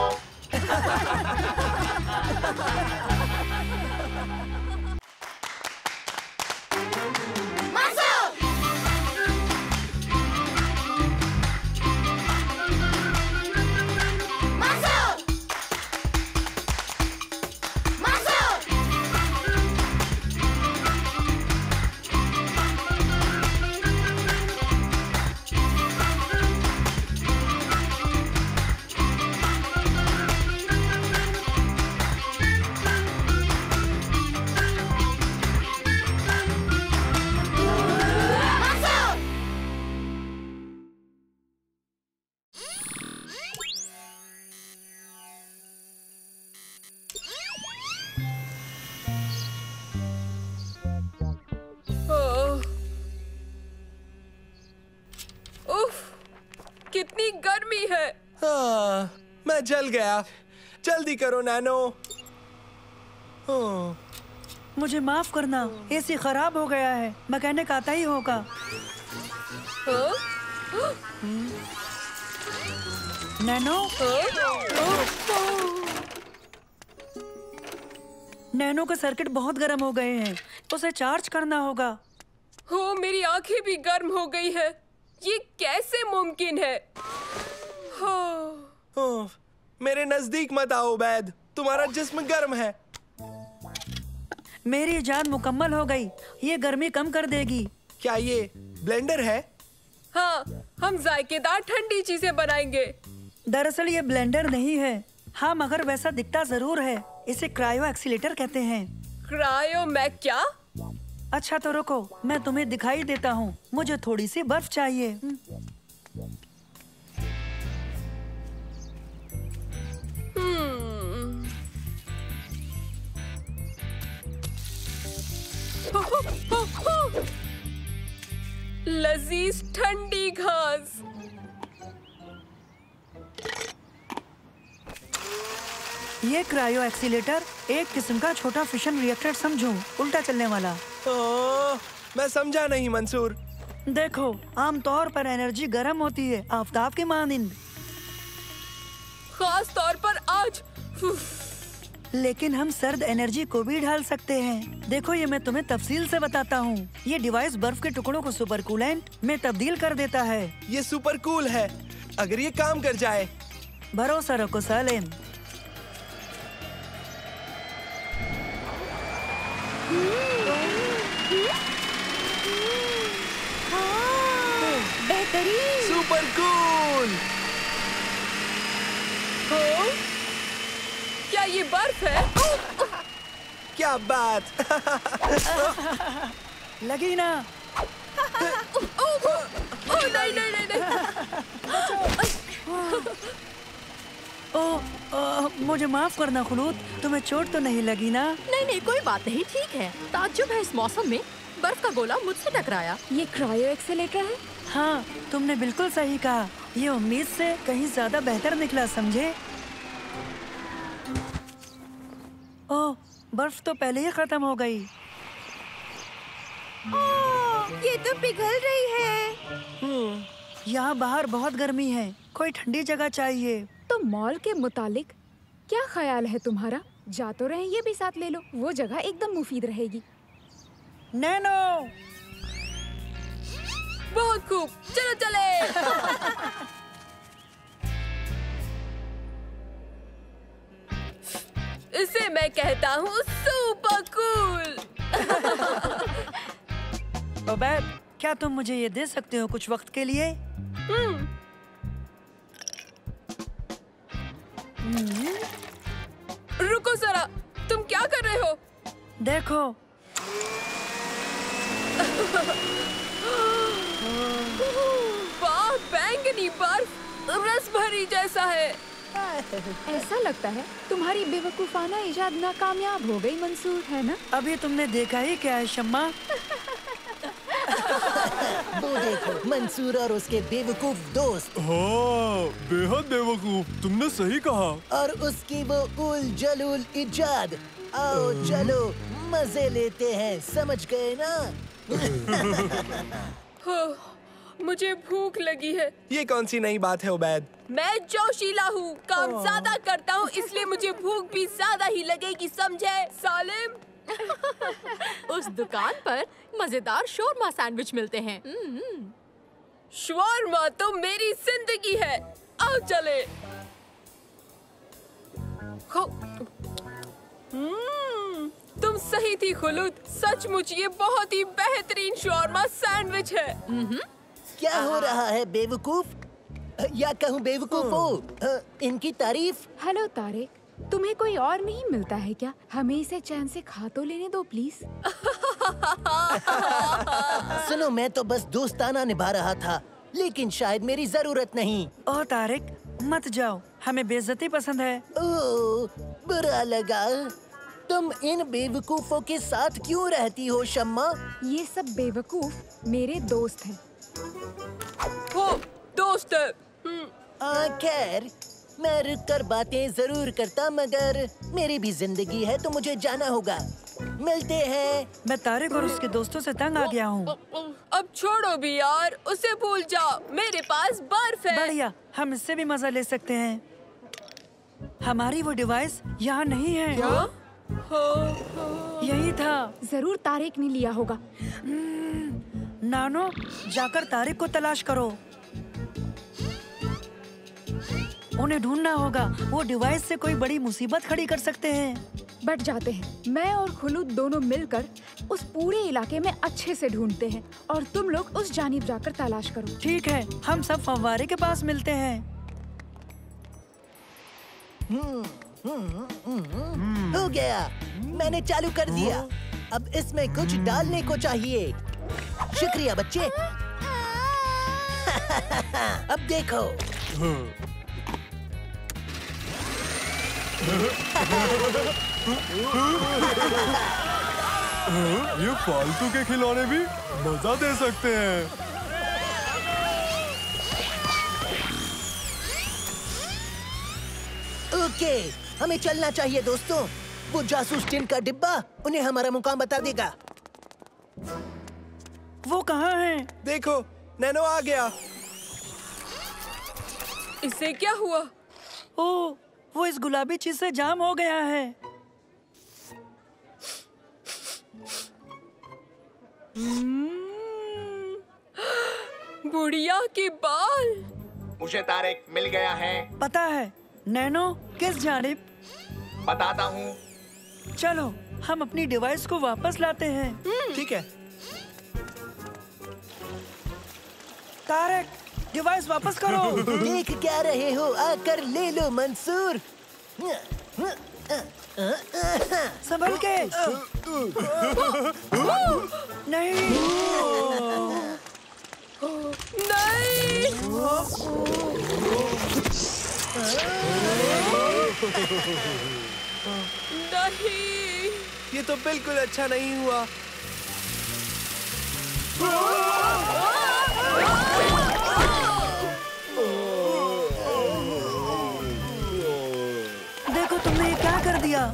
है। हाँ, मैं जल गया। जल्दी करो नैनो। मुझे माफ करना, एसी खराब हो गया है। मैकेनिक आता ही होगा। नैनो, नैनो के सर्किट बहुत गर्म हो गए हैं, उसे चार्ज करना होगा। हो, मेरी आंखें भी गर्म हो गई है। ये कैसे मुमकिन है? मेरे नजदीक मत आओ बैद, तुम्हारा जिस्म गर्म है। मेरी जान मुकम्मल हो गई, ये गर्मी कम कर देगी। क्या ये ब्लेंडर है? हाँ, हम जायकेदार ठंडी चीजें बनाएंगे। दरअसल ये ब्लेंडर नहीं है। हाँ, मगर वैसा दिखता जरूर है। इसे क्रायो एक्सीलेटर कहते हैं। क्रायो मैं क्या? अच्छा तो रुको, मैं तुम्हें दिखाई देता हूँ। मुझे थोड़ी सी बर्फ चाहिए। लजीज ठंडी घास। ये क्रायो एक्सीलेटर एक किस्म का छोटा फिशन रिएक्टर समझो, उल्टा चलने वाला। मैं समझा नहीं मंसूर। देखो, आमतौर पर एनर्जी गर्म होती है, आफताब के मानिंद। खास तौर पर आज। लेकिन हम सर्द एनर्जी को भी ढाल सकते हैं। देखो, ये मैं तुम्हें तफसील से बताता हूँ। ये डिवाइस बर्फ के टुकड़ों को सुपर कूलेंट में तब्दील कर देता है। ये सुपर कूल है, अगर ये काम कर जाए। भरोसा रखो सालिम। बेहतरीन। Super cool. क्या ये बर्फ है? क्या बात। लगी ना? नहीं नहीं नहीं, मुझे माफ करना खुलूद, तुम्हें चोट तो नहीं लगी ना? नहीं नहीं, कोई बात नहीं, ठीक है। ताज्जुब है इस मौसम में बर्फ का गोला मुझसे टकराया। ये क्रायो एक्सीलेटर है? हाँ, तुमने बिल्कुल सही कहा। ये उम्मीद से कहीं ज्यादा बेहतर निकला, समझे? ओह, बर्फ तो पहले ही खत्म हो गई। ये तो पिघल रही है। यहाँ बाहर बहुत गर्मी है, कोई ठंडी जगह चाहिए। तो मॉल के मुतालिक क्या ख्याल है तुम्हारा? जा तो रहे, ये भी साथ ले लो, वो जगह एकदम मुफीद रहेगी। नैनो, बहुत खूब, चलो चले। इसे मैं कहता हूँ सुपर कूल। ओबैद, क्या तुम मुझे ये दे सकते हो कुछ वक्त के लिए? रुको जरा, तुम क्या कर रहे हो? देखो। वाह, बैंगनी बर्फ रस भरी जैसा है। ऐसा लगता है तुम्हारी बेवकूफाना इजाद नाकामयाब हो गई मंसूर, है ना? अभी तुमने देखा ही क्या है शम्मा? वो देखो, मंसूर और उसके बेवकूफ दोस्त। हाँ, बेहद बेवकूफ, तुमने सही कहा। और उसकी वो उल जलूल इजाद। आओ चलो मजे लेते हैं, समझ गए ना? मुझे भूख लगी है। ये कौन सी नई बात है उबैद? मैं जोशीला हूँ, काम ज्यादा करता हूँ, इसलिए मुझे भूख भी ज्यादा ही लगेगी, समझे सालिम? उस दुकान पर मजेदार शोरमा सैंडविच मिलते हैं। शोरमा तो मेरी जिंदगी है। आओ चले। तुम सही थी खुलूद, सचमुच ये बहुत ही बेहतरीन शोरमा सैंडविच है। क्या हो रहा है बेवकूफ? या कहूँ बेवकूफो, इनकी तारीफ। हेलो तारिक, तुम्हें कोई और नहीं मिलता है क्या? हमें इसे चैन से खा तो लेने दो प्लीज। सुनो, मैं तो बस दोस्ताना निभा रहा था, लेकिन शायद मेरी जरूरत नहीं। ओह तारिक, मत जाओ, हमें बेइज्जती पसंद है। ओह, बुरा लगा। तुम इन बेवकूफों के साथ क्यों रहती हो शम्मा? ये सब बेवकूफ मेरे दोस्त हैं। हो, दोस्त है। खैर मैं रुक कर बातें जरूर करता, मगर मेरी भी जिंदगी है तो मुझे जाना होगा। मिलते हैं। मैं तारिक और उसके दोस्तों से तंग आ गया हूँ। अब छोड़ो भी यार, उसे भूल जाओ। मेरे पास बर्फ है। बढ़िया, हम इससे भी मजा ले सकते हैं। हमारी वो डिवाइस यहाँ नहीं है। क्या? यही था। जरूर तारिक ने लिया होगा। नानो, जाकर तारिक को तलाश करो। उन्हें ढूंढना होगा। वो डिवाइस से कोई बड़ी मुसीबत खड़ी कर सकते हैं। बट जाते हैं। मैं और खुलूद दोनों मिलकर उस पूरे इलाके में अच्छे से ढूंढते हैं और तुम लोग उस जानिब जाकर तलाश करो। ठीक है, हम सब फव्वारे के पास मिलते हैं। हो गया, मैंने चालू कर दिया। अब इसमें कुछ डालने को चाहिए। शुक्रिया बच्चे। अब देखो। ये फालतू के खिलौने भी मजा दे सकते हैं। ओके, हमें चलना चाहिए दोस्तों। वो जासूस टिन का डिब्बा उन्हें हमारा मुकाम बता देगा। वो कहाँ है? देखो, नैनो आ गया। इसे क्या हुआ? ओह, वो इस गुलाबी चीज से जाम हो गया है। बुढ़िया के बाल। मुझे तारिक मिल गया है। पता है। नैनो, किस जानिब? बताता हूँ। चलो, हम अपनी डिवाइस को वापस लाते हैं। ठीक है। तारिक, डिवाइस वापस करो। देख क्या रहे हो, आकर ले लो मंसूर। संभल के। नहीं। नहीं। ये तो बिल्कुल अच्छा नहीं हुआ। देखो तुमने ये क्या कर दिया।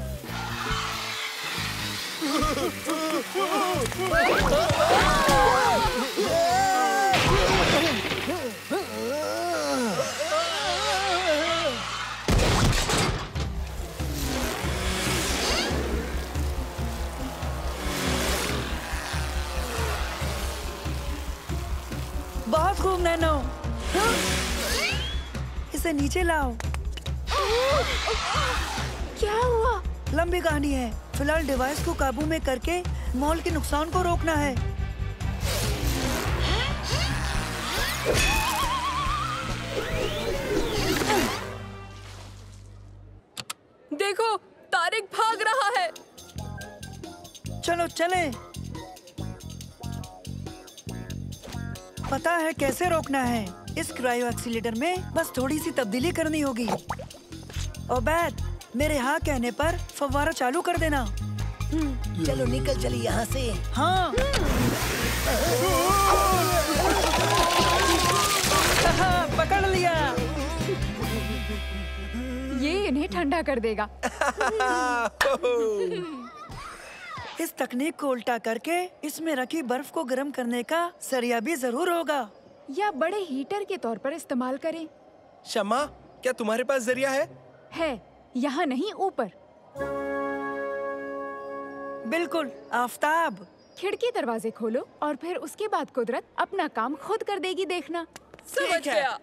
बहुत खूब नैनो। इसे नीचे लाओ। क्या हुआ? लंबी कहानी है। फिलहाल डिवाइस को काबू में करके मॉल के नुकसान को रोकना है। देखो, तारिक भाग रहा है। चलो चलें। पता है कैसे रोकना है। इस क्रायो एक्सीलेटर में बस थोड़ी सी तब्दीली करनी होगी। ओबैद, मेरे हाँ कहने पर फव्वारा चालू कर देना। चलो निकल चली यहाँ से। हाँ। पकड़ लिया। ये इन्हें ठंडा कर देगा। इस तकनीक को उल्टा करके इसमें रखी बर्फ को गर्म करने का जरिया भी जरूर होगा। या बड़े हीटर के तौर पर इस्तेमाल करें। शम्मा, क्या तुम्हारे पास जरिया है? है, यहाँ नहीं ऊपर। बिल्कुल, आफताब। खिड़की दरवाजे खोलो और फिर उसके बाद कुदरत अपना काम खुद कर देगी, देखना। समझ गया।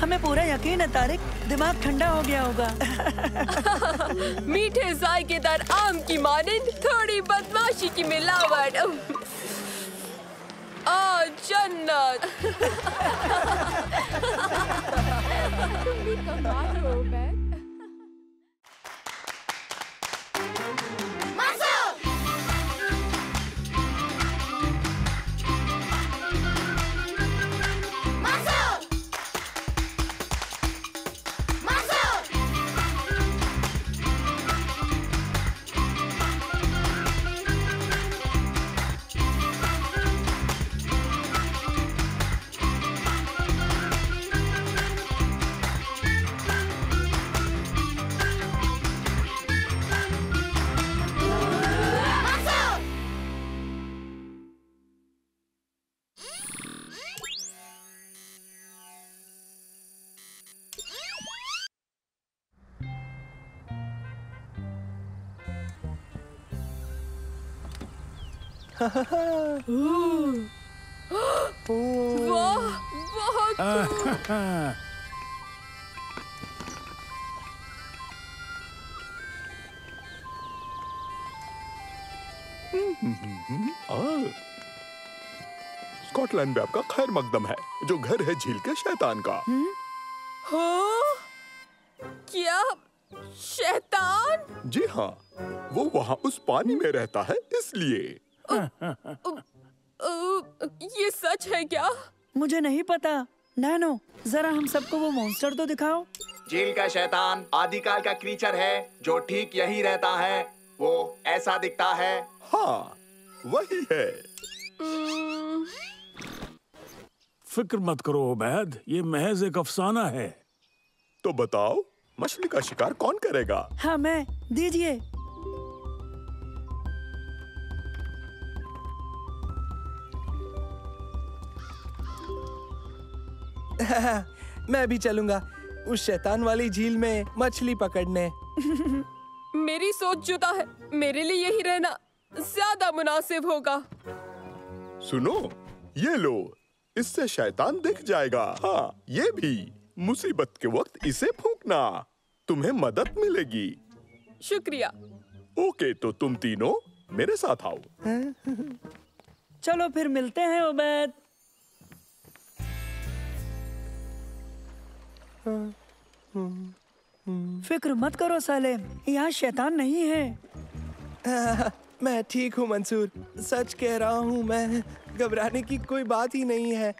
हमें पूरा यकीन है तारिक, दिमाग ठंडा हो गया होगा। मीठे जायकेदार आम की मानिंद थोड़ी बदमाशी की मिलावट। आ जन्नत। तुम भी कमाल हो बे। वाह, बहुत cool। स्कॉटलैंड में आपका खैर मकदम है, जो घर है झील के शैतान का। हाँ? क्या शैतान? जी हाँ, वो वहाँ उस पानी में रहता है इसलिए। ये सच है क्या? मुझे नहीं पता। नैनो, जरा हम सबको वो मॉन्स्टर तो दिखाओ। झील का शैतान आदिकाल का क्रीचर है जो ठीक यही रहता है। वो ऐसा दिखता है। हाँ, वही है। फिक्र मत करो उबैद, ये महज एक अफसाना है। तो बताओ, मछली का शिकार कौन करेगा? हाँ, मैं। दीजिए। मैं भी चलूंगा उस शैतान वाली झील में मछली पकड़ने। मेरी सोच जुदा है। मेरे लिए यही रहना ज्यादा मुनासिब होगा। सुनो, ये लो, इससे शैतान दिख जाएगा। हाँ, ये भी। मुसीबत के वक्त इसे फूंकना, तुम्हें मदद मिलेगी। शुक्रिया। ओके, तो तुम तीनों मेरे साथ आओ। चलो फिर मिलते हैं उबैद। फिक्र मत करो सालेम, यहाँ शैतान नहीं है। मैं ठीक हूँ मंसूर, सच कह रहा हूँ मैं। घबराने की कोई बात ही नहीं है।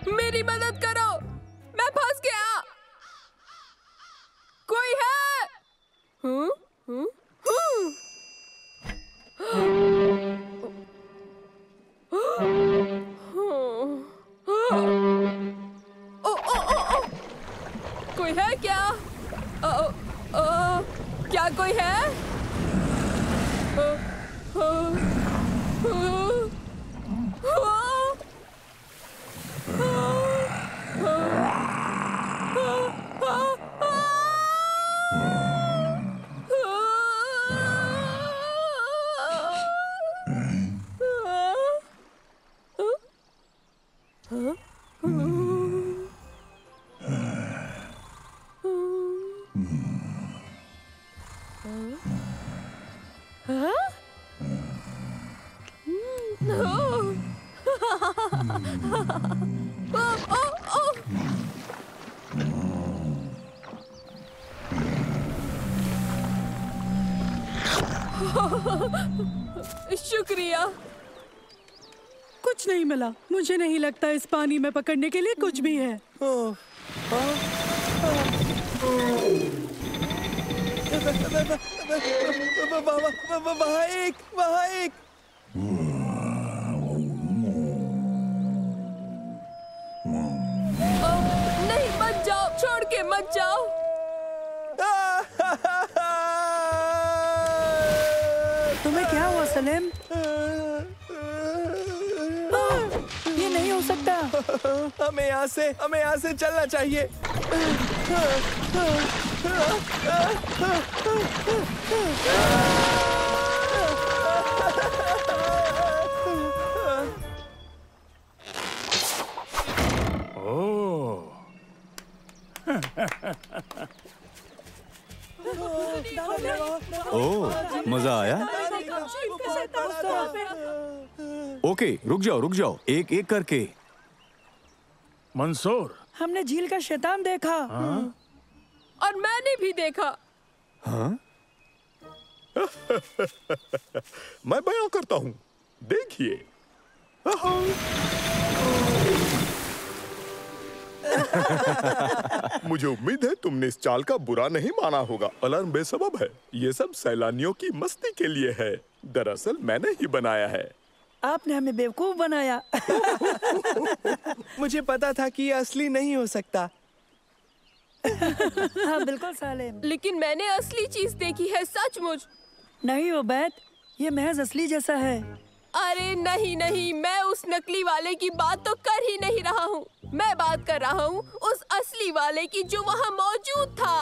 मेरी मदद करो, मैं फंस गया। कोई है? कोई है क्या? क्या कोई है? शुक्रिया। कुछ नहीं मिला। मुझे नहीं लगता इस पानी में पकड़ने के लिए कुछ भी है। वहाँ एक। नहीं, मत जाओ, छोड़ के मत जाओ। तुम्हें क्या हुआ सलेम? ये नहीं हो सकता। हमें यहाँ से चलना चाहिए। ओह, मजा आया? ओके, रुक जाओ, एक एक करके। मंसूर, हमने झील का शैतान देखा। और मैंने भी देखा। हाँ? मैं बयां करता हूँ, देखिए। मुझे उम्मीद है तुमने इस चाल का बुरा नहीं माना होगा। अलार्म बेसबब है। ये सब सैलानियों की मस्ती के लिए है। दरअसल मैंने ही बनाया है। आपने हमें बेवकूफ बनाया। मुझे पता था कि ये असली नहीं हो सकता। हाँ बिल्कुल सालेम। लेकिन मैंने असली चीज देखी है, सचमुच। नहीं ओबैद, ये महज असली जैसा है। अरे नहीं नहीं, मैं उस नकली वाले की बात तो कर ही नहीं रहा हूँ। मैं बात कर रहा हूँ उस असली वाले की जो वहाँ मौजूद था।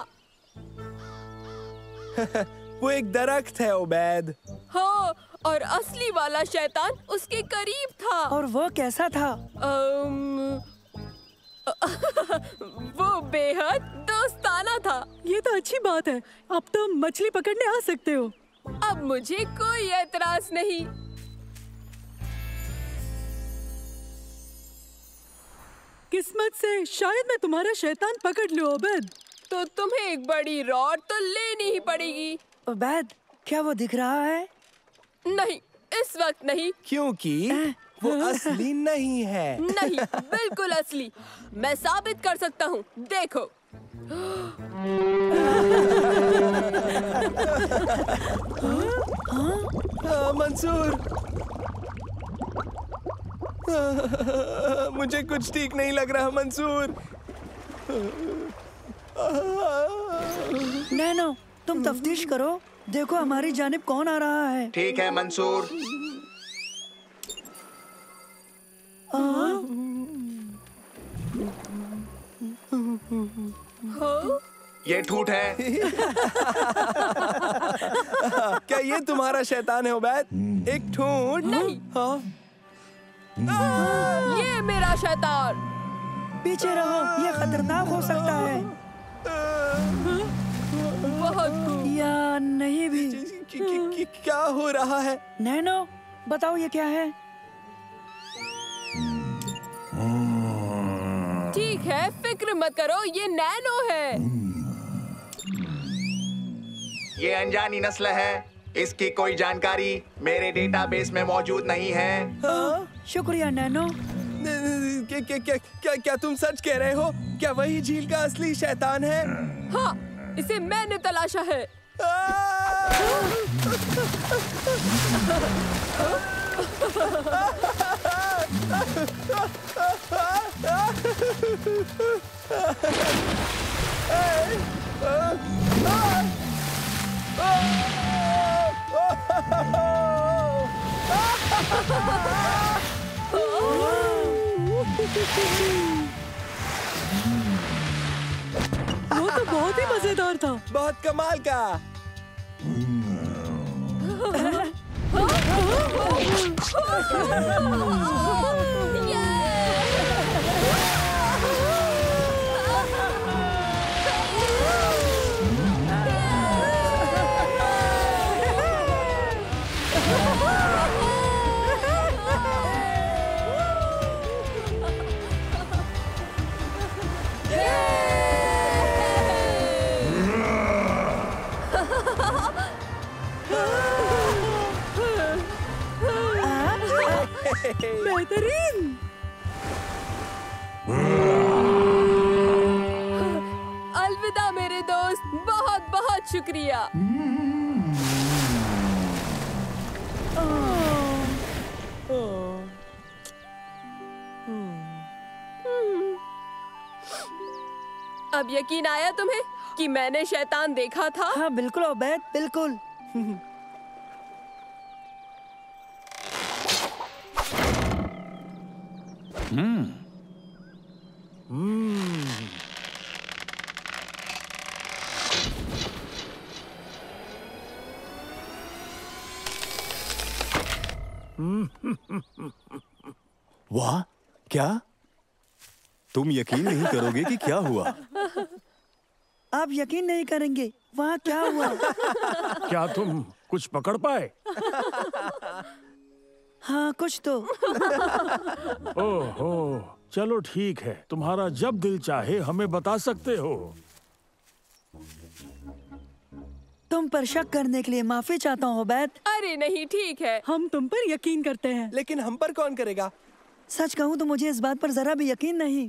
वो एक दरख्त है ओबैद। हाँ, और असली वाला शैतान उसके करीब था। और वो कैसा था? वो बेहद दोस्ताना था। ये तो अच्छी बात है। अब तो मछली पकड़ने आ सकते हो। अब मुझे कोई एतराज नहीं। किस्मत से शायद मैं तुम्हारा शैतान पकड़ लूं ओबैद। तो तुम्हें एक बड़ी रॉड तो लेनी ही पड़ेगी। ओबैद, क्या वो दिख रहा है? नहीं, इस वक्त नहीं। क्योंकि वो असली नहीं है। नहीं, बिल्कुल असली। मैं साबित कर सकता हूँ, देखो। मंसूर, मुझे कुछ ठीक नहीं लग रहा मंसूर। नैनो, तुम तफ्तीश करो, देखो हमारी जानिब कौन आ रहा है। ठीक है मंसूर। ये ठूठ है। क्या ये तुम्हारा शैतान है ओबैद? एक ठूठ? नहीं। ये मेरा शैतान। पीछे रहो, ये खतरनाक हो सकता है। बहुत या नहीं भी। क्या हो रहा है? नैनो, बताओ ये क्या है? ठीक है, फिक्र मत करो, ये नैनो है। ये अनजानी नस्ल है। इसकी कोई जानकारी मेरे डेटाबेस में मौजूद नहीं है। शुक्रिया नैनो। क्या तुम सच कह रहे हो? क्या वही झील का असली शैतान है? हाँ, इसे मैंने तलाशा है। वो तो बहुत ही मजेदार था। बहुत कमाल का। बेहतरीन। अलविदा मेरे दोस्त, बहुत बहुत शुक्रिया। अब यकीन आया तुम्हें कि मैंने शैतान देखा था? हाँ बिल्कुल ओबैद, बिल्कुल। वाह, क्या तुम यकीन नहीं करोगे कि क्या हुआ? आप यकीन नहीं करेंगे, वहाँ क्या हुआ? क्या तुम कुछ पकड़ पाए? हाँ कुछ तो। ओहो, चलो ठीक है, तुम्हारा जब दिल चाहे हमें बता सकते हो। तुम पर शक करने के लिए माफी चाहता हूँ ओबैद। अरे नहीं, ठीक है, हम तुम पर यकीन करते हैं। लेकिन हम पर कौन करेगा? सच कहूँ तो मुझे इस बात पर जरा भी यकीन नहीं।